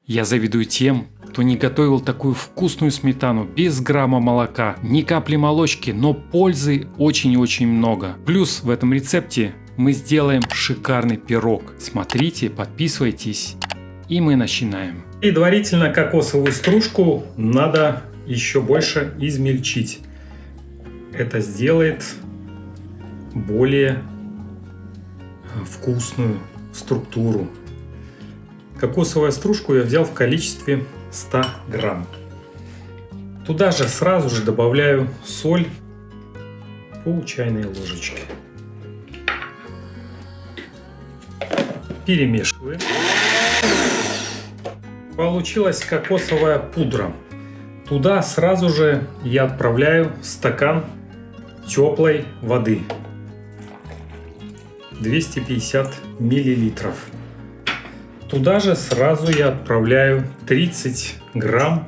Я завидую тем, кто не готовил такую вкусную сметану без грамма молока, ни капли молочки, но пользы очень и очень много. Плюс в этом рецепте мы сделаем шикарный пирог. Смотрите, подписывайтесь, и мы начинаем. Предварительно кокосовую стружку надо еще больше измельчить. Это сделает более вкусную структуру. Кокосовую стружку я взял в количестве 100 грамм. Туда же сразу же добавляю соль, пол чайной ложечки. Перемешиваю. Получилась кокосовая пудра. Туда сразу же я отправляю стакан теплой воды. 250 миллилитров. Туда же сразу я отправляю 30 грамм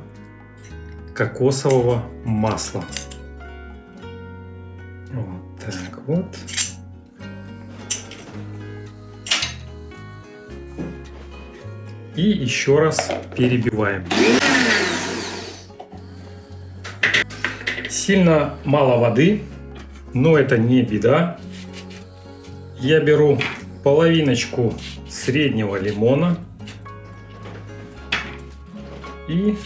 кокосового масла. Вот так вот. И еще раз перебиваем. Сильно мало воды, но это не беда. Я беру половиночку среднего лимона и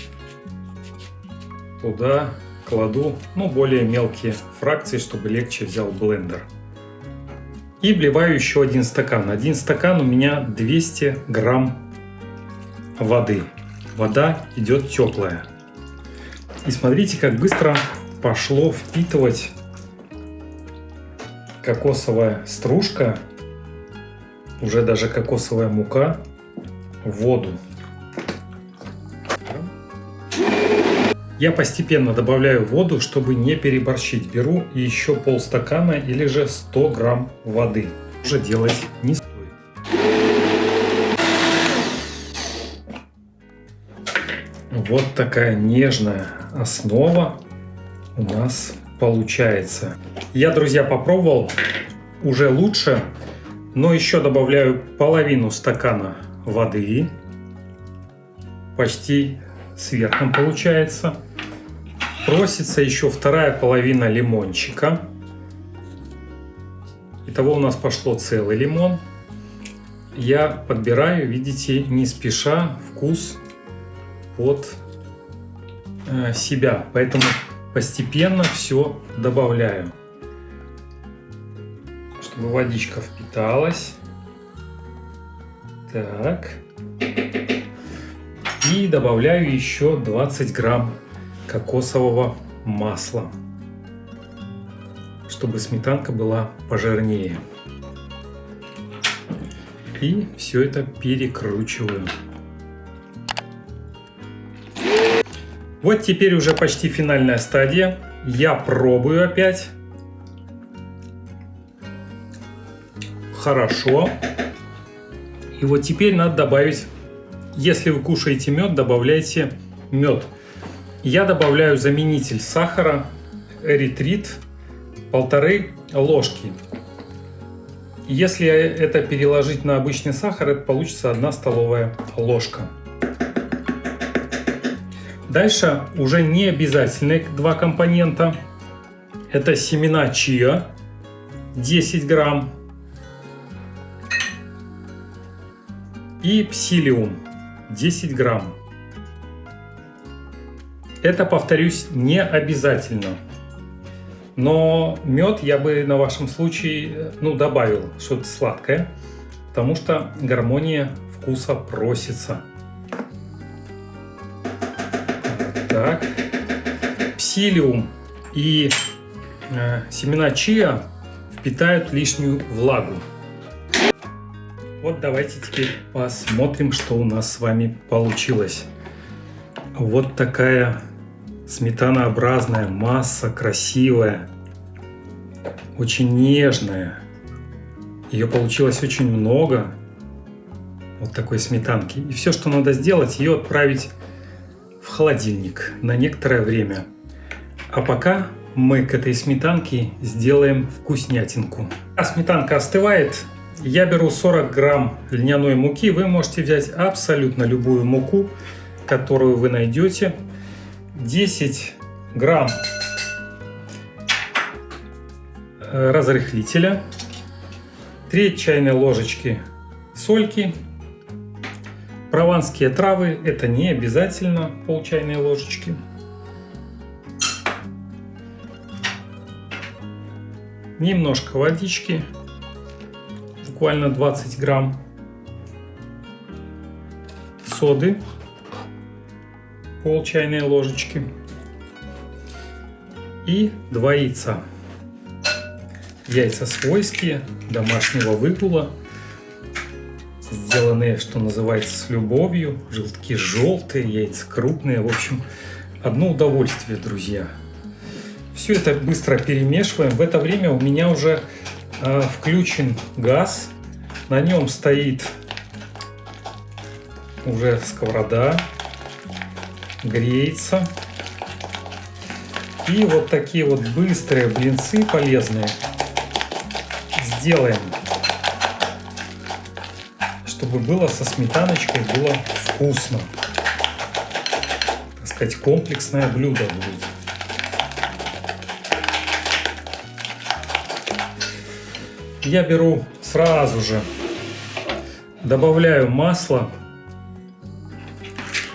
туда кладу более мелкие фракции, чтобы легче взял блендер. И вливаю еще один стакан. Один стакан у меня 200 грамм воды. Вода идет теплая. И смотрите, как быстро пошло впитывать кокосовая стружка, уже даже кокосовая мука, в воду. Я постепенно добавляю воду, чтобы не переборщить. Беру еще полстакана или же 100 грамм воды. Уже делать не стоит. Вот такая нежная основа у нас получается. Я, друзья, попробовал, уже лучше, но еще добавляю половину стакана воды. Почти сверху получается. Просится еще вторая половина лимончика. Итого у нас пошло целый лимон. Я подбираю, видите, не спеша вкус под себя, поэтому постепенно все добавляю, чтобы водичка впиталась. Так. И добавляю еще 20 грамм кокосового масла, чтобы сметанка была пожирнее. И все это перекручиваю. Вот теперь уже почти финальная стадия. Я пробую опять. Хорошо. И вот теперь надо добавить, если вы кушаете мед, добавляйте мед. Я добавляю заменитель сахара эритрит 1,5 ложки. Если это переложить на обычный сахар, это получится 1 столовая ложка. Дальше уже не обязательны 2 компонента. Это семена чиа 10 грамм и псилиум 10 грамм. Это, повторюсь, не обязательно. Но мед я бы на вашем случае добавил что-то сладкое, потому что гармония вкуса просится. Так. Псилиум и семена чиа впитают лишнюю влагу. Вот давайте теперь посмотрим, что у нас с вами получилось. Вот такая сметанообразная масса, красивая, очень нежная. Ее получилось очень много. Вот такой сметанки. И все, что надо сделать, ее отправить в холодильник на некоторое время. А пока мы к этой сметанке сделаем вкуснятинку. А сметанка остывает, Я беру 40 грамм льняной муки. Вы можете взять абсолютно любую муку, которую вы найдете. 10 грамм разрыхлителя. 3 чайной ложечки сольки. Прованские травы, это не обязательно пол чайной ложечки. Немножко водички, буквально 20 грамм. Соды, пол чайной ложечки. И 2 яйца. Яйца свойские, домашнего выгула. Сделанные, что называется, с любовью. Желтки желтые, яйца крупные. В общем, одно удовольствие, друзья. Все это быстро перемешиваем. В это время у меня уже включен газ. На нем стоит уже сковорода. Греется. И вот такие вот быстрые блинцы полезные сделаем, чтобы было со сметаночкой, было вкусно. Так сказать, комплексное блюдо будет. Я беру сразу же, добавляю масло,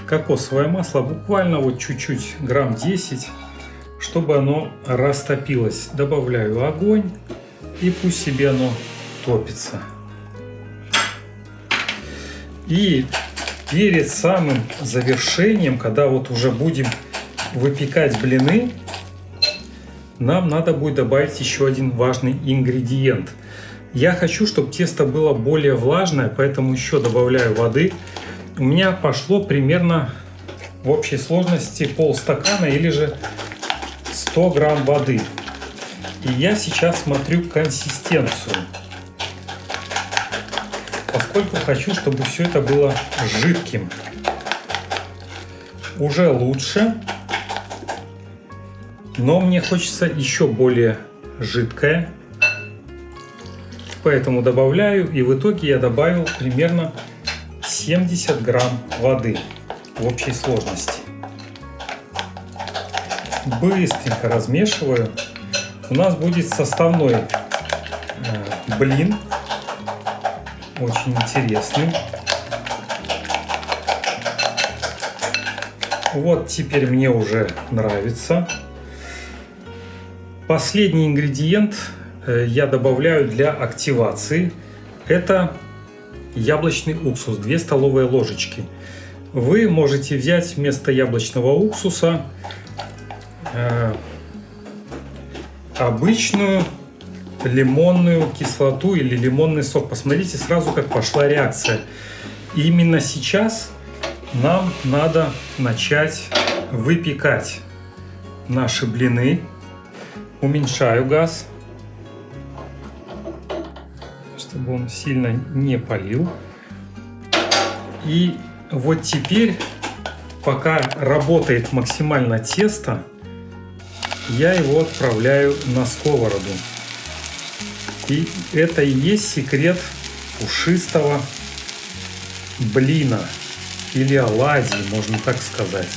кокосовое масло, буквально вот чуть-чуть, грамм 10, чтобы оно растопилось. Добавляю огонь, и пусть себе оно топится. И перед самым завершением, когда вот уже будем выпекать блины, нам надо будет добавить еще один важный ингредиент. Я хочу, чтобы тесто было более влажное, поэтому еще добавляю воды. У меня пошло примерно в общей сложности полстакана или же 100 грамм воды. И я сейчас смотрю консистенцию, поскольку хочу, чтобы все это было жидким. Уже лучше, но мне хочется еще более жидкое. Поэтому добавляю, и в итоге я добавил примерно 70 грамм воды в общей сложности. Быстренько размешиваю. У нас будет составной блин, очень интересный. Вот теперь мне уже нравится. Последний ингредиент я добавляю для активации. Это яблочный уксус, 2 столовые ложечки. Вы можете взять вместо яблочного уксуса обычную лимонную кислоту или лимонный сок. Посмотрите сразу, как пошла реакция. И именно сейчас нам надо начать выпекать наши блины. Уменьшаю газ, чтобы он сильно не палил. И вот теперь, пока работает максимально тесто, я его отправляю на сковороду. И это и есть секрет пушистого блина или оладьи, можно так сказать.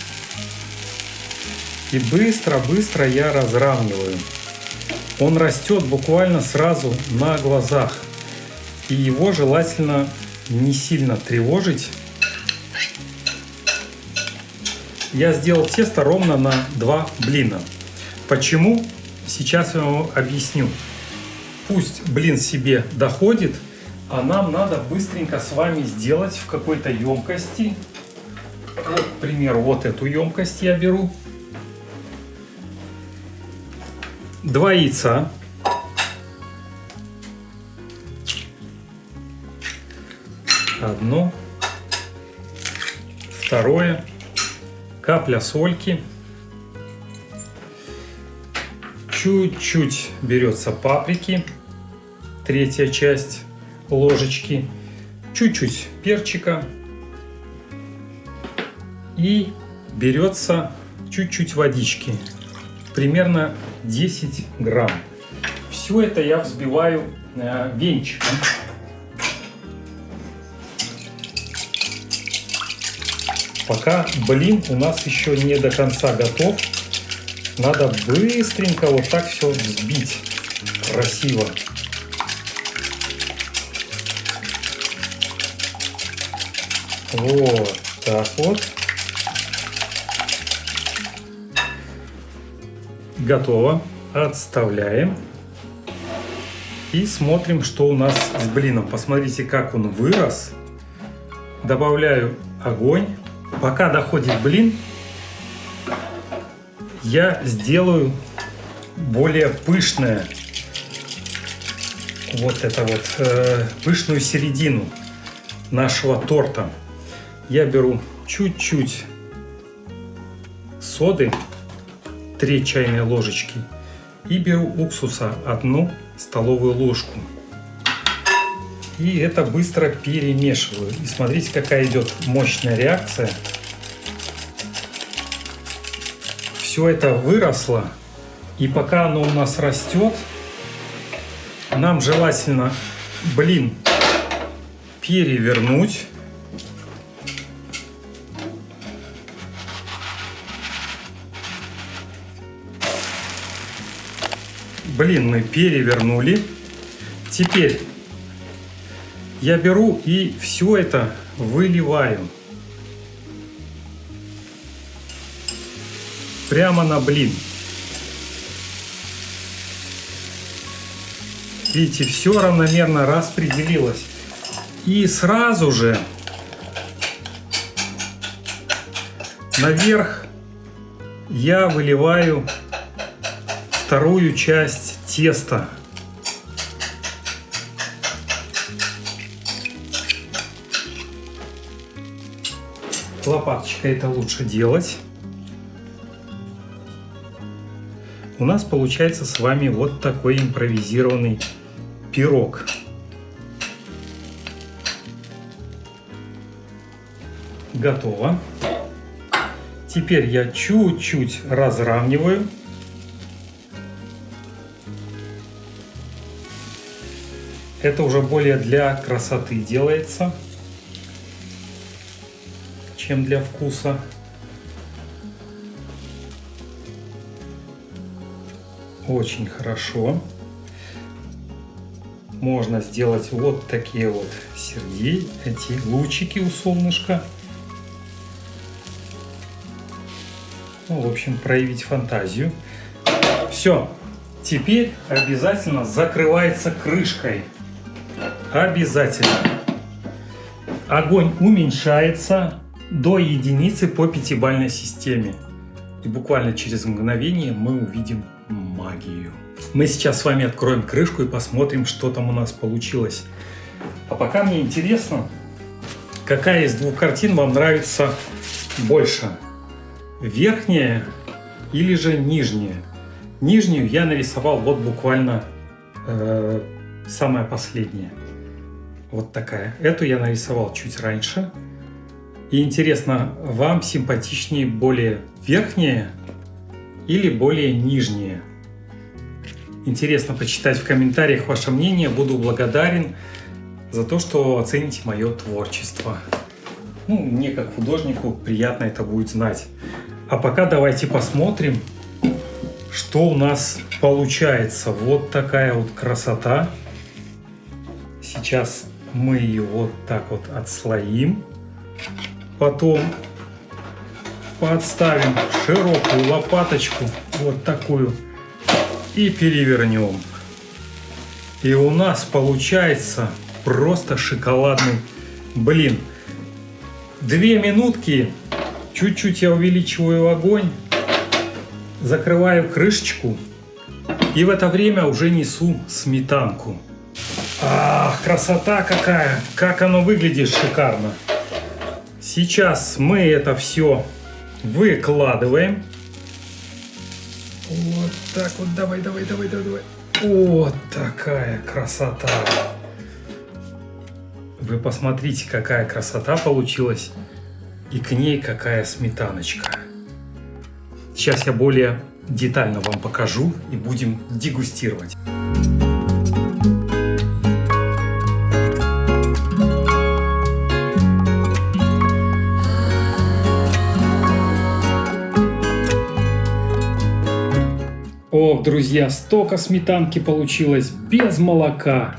И быстро-быстро я разравниваю. Он растет буквально сразу на глазах. И его желательно не сильно тревожить. Я сделал тесто ровно на 2 блина. Почему? Сейчас я вам объясню. Пусть блин себе доходит, а нам надо быстренько с вами сделать в какой-то емкости. Вот, к примеру, вот эту емкость я беру. 2 яйца. Одно. Второе. Капля сольки. Чуть-чуть берется паприки, 1/3 часть ложечки, чуть-чуть перчика и берется чуть-чуть водички, примерно 10 грамм. Все это я взбиваю венчиком. Пока блин у нас еще не до конца готов. Надо быстренько вот так все взбить. Красиво. Вот так вот. Готово. Отставляем. И смотрим, что у нас с блином. Посмотрите, как он вырос. Добавляю огонь. Пока доходит блин, я сделаю более пышное. Вот это вот пышную середину нашего торта. Я беру чуть-чуть соды, 3 чайные ложечки, и беру уксуса 1 столовую ложку. И это быстро перемешиваю. И смотрите, какая идет мощная реакция. Все это выросло. И пока оно у нас растет, нам желательно блин перевернуть. Блин мы перевернули. Теперь я беру и все это выливаю прямо на блин. Видите, все равномерно распределилось. И сразу же наверх я выливаю вторую часть теста. Лопаточкой это лучше делать. У нас получается с вами вот такой импровизированный пирог. Готово. Теперь я чуть-чуть разравниваю. Это уже более для красоты делается, чем для вкуса. Очень хорошо. Можно сделать вот такие вот сердечки, эти лучики у солнышка. Ну, в общем, проявить фантазию. Все. Теперь обязательно закрывается крышкой. Обязательно. Огонь уменьшается до единицы по 5-бальной системе. И буквально через мгновение мы увидим магию. Мы сейчас с вами откроем крышку и посмотрим, что там у нас получилось. А пока мне интересно, какая из двух картин вам нравится больше? Верхняя или же нижняя? Нижнюю я нарисовал вот буквально самая последняя. Вот такая. Эту я нарисовал чуть раньше. И интересно, вам симпатичнее более верхняя или более нижняя? Интересно почитать в комментариях ваше мнение. Буду благодарен за то, что оцените мое творчество. Ну, мне как художнику приятно это будет знать. А пока давайте посмотрим, что у нас получается. Вот такая вот красота. Сейчас мы ее вот так вот отслоим. Потом подставим широкую лопаточку, вот такую, и перевернем. И у нас получается просто шоколадный блин. 2 минутки. Чуть-чуть я увеличиваю огонь. Закрываю крышечку. И в это время уже несу сметанку. Ах, красота какая! Как оно выглядит шикарно! Сейчас мы это все выкладываем. Вот так вот, давай. Вот такая красота! Вы посмотрите, какая красота получилась. И к ней какая сметаночка. Сейчас я более детально вам покажу и будем дегустировать. Ох, друзья, столько сметанки получилось без молока.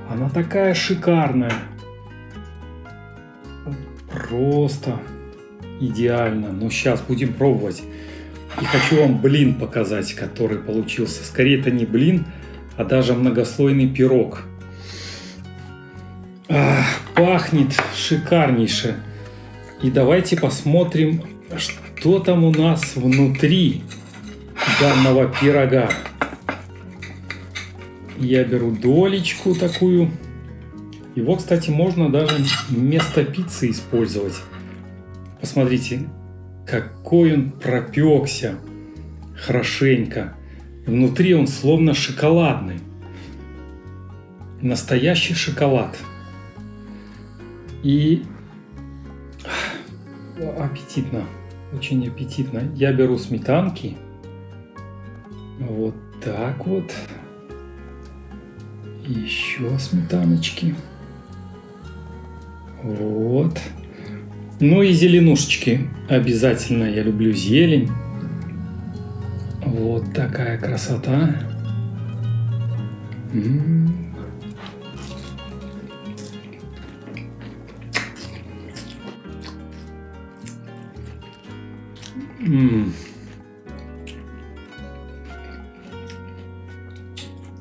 Она такая шикарная. Просто идеально. Ну, сейчас будем пробовать. И хочу вам блин показать, который получился. Скорее, это не блин, а даже многослойный пирог. Пахнет шикарнейше. И давайте посмотрим, что там у нас внутри данного пирога. Я беру долечку такую. Его, кстати, можно даже вместо пиццы использовать. Посмотрите, какой он пропекся хорошенько. Внутри он словно шоколадный. Настоящий шоколад. И аппетитно, очень аппетитно. Я беру сметанки. Вот так вот. Еще сметаночки. Вот. Ну и зеленушечки. Обязательно, я люблю зелень. Вот такая красота.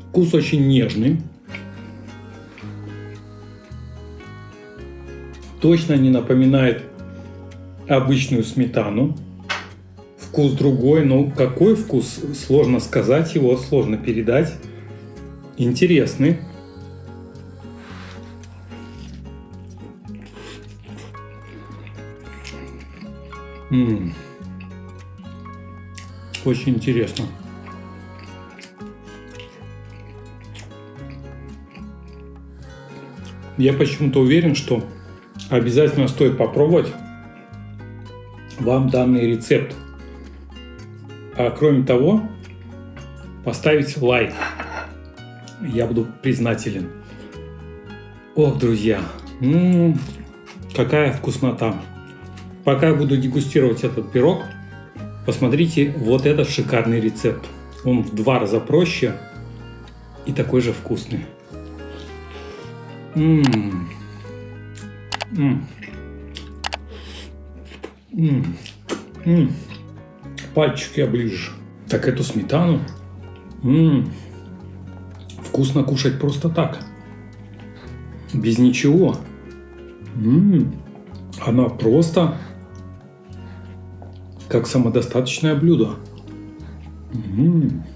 Вкус очень нежный. Точно не напоминает обычную сметану. Вкус другой, но какой вкус, сложно сказать, его сложно передать. Интересный. Очень интересно. Я почему-то уверен, что обязательно стоит попробовать вам данный рецепт. А кроме того, поставить лайк. Я буду признателен. Ох, друзья, какая вкуснота. Пока я буду дегустировать этот пирог, посмотрите вот этот шикарный рецепт. Он в 2 раза проще и такой же вкусный. Пальчики оближешь. Так эту сметану вкусно кушать просто так. Без ничего. Она просто как самодостаточное блюдо.